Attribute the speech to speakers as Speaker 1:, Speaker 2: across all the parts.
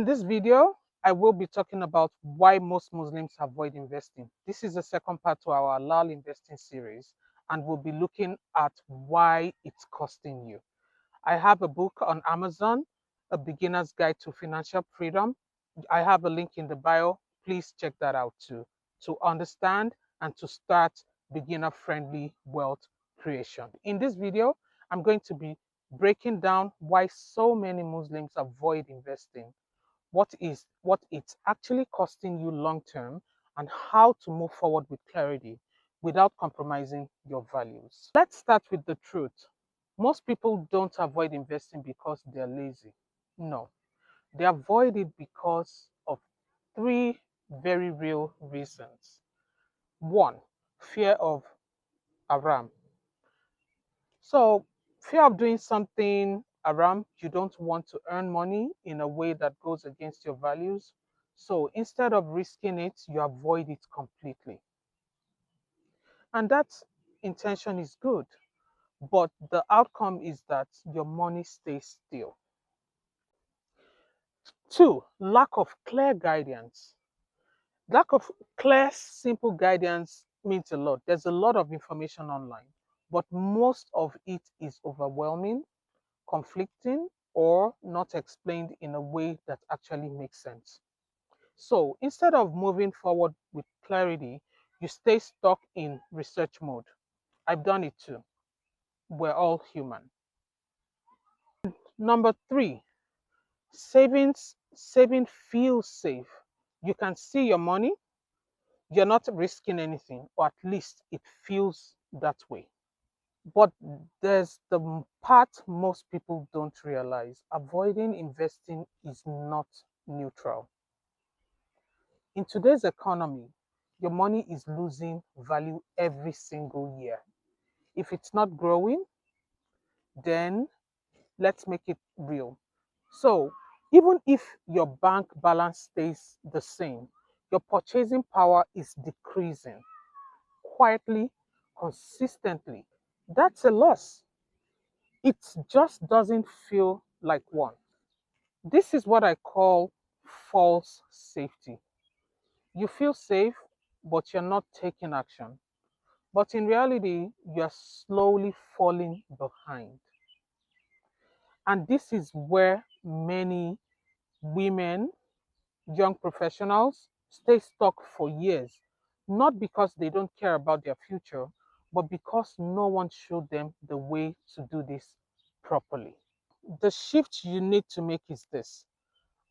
Speaker 1: In this video, I will be talking about why most Muslims avoid investing. This is the second part to our Halal Investing Series, and we'll be looking at why it's costing you. I have a book on Amazon, A Beginner's Guide to Financial Freedom. I have a link in the bio. Please check that out too, to understand and to start beginner-friendly wealth creation. In this video, I'm going to be breaking down why so many Muslims avoid investing, what it's actually costing you long term, and how to move forward with clarity without compromising your values. Let's start with the truth. Most people don't avoid investing because they're lazy. No, they avoid it because of three very real reasons. One, fear of Haram. So, fear of doing something Haram, you don't want to earn money in a way that goes against your values. So, instead of risking it, you avoid it completely. And that intention is good, but the outcome is that your money stays still. Two, lack of clear guidance. Lack of clear, simple guidance means a lot. There's a lot of information online, but most of it is overwhelming, conflicting, or not explained in a way that actually makes sense. So instead of moving forward with clarity, you stay stuck in research mode. I've done it too. We're all human. Number three, saving feels safe. You can see your money, you're not risking anything, or at least it feels that way. But there's the part most people don't realize. Avoiding investing is not neutral. In today's economy, your money is losing value every single year. If it's not growing, then let's make it real. So, even if your bank balance stays the same, your purchasing power is decreasing quietly, consistently. That's a loss. It just doesn't feel like one. This is what I call false safety. You feel safe, but you're not taking action. But in reality, you're slowly falling behind. And this is where many women, young professionals, stay stuck for years, not because they don't care about their future, but because no one showed them the way to do this properly. The shift you need to make is this: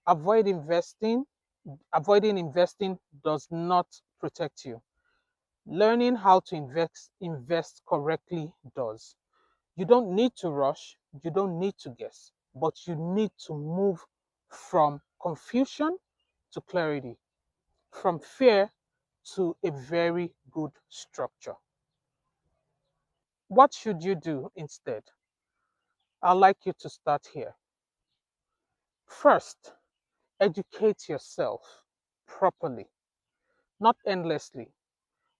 Speaker 1: avoid investing. Avoiding investing does not protect you. Learning how to invest correctly does. You don't need to rush, you don't need to guess, but you need to move from confusion to clarity, from fear to a very good structure. What should you do instead? I'd like you to start here. First, educate yourself properly, not endlessly,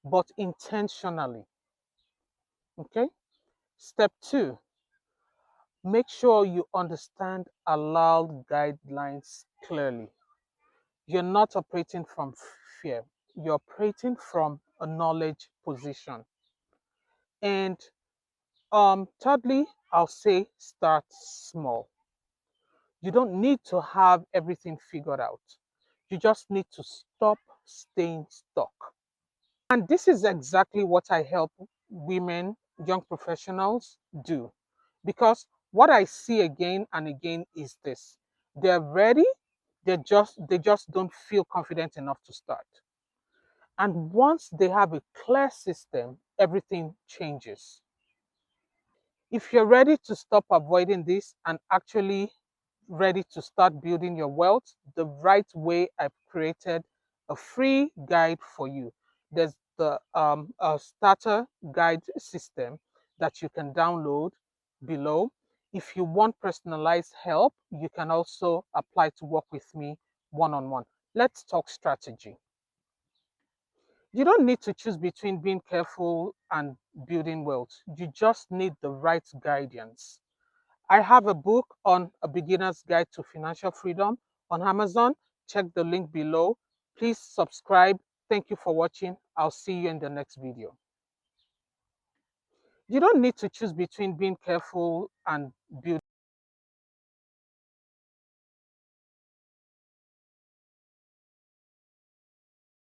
Speaker 1: but intentionally. Okay? Step two, make sure you understand allowed guidelines clearly. You're not operating from fear, you're operating from a knowledge position. And thirdly, I'll say start small. You don't need to have everything figured out. You just need to stop staying stuck. And this is exactly what I help women, young professionals do. Because what I see again and again is this: they're ready, they just don't feel confident enough to start. And once they have a clear system, everything changes. If you're ready to stop avoiding this and actually ready to start building your wealth the right way, I've created a free guide for you. There's the starter guide system that you can download below. If you want personalized help, you can also apply to work with me one-on-one. Let's talk strategy. You don't need to choose between being careful and building wealth. You just need the right guidance. I have a book on A Beginner's Guide to Financial Freedom, on Amazon. Check the link below. Please subscribe. Thank you for watching. I'll see you in the next video. You don't need to choose between being careful and building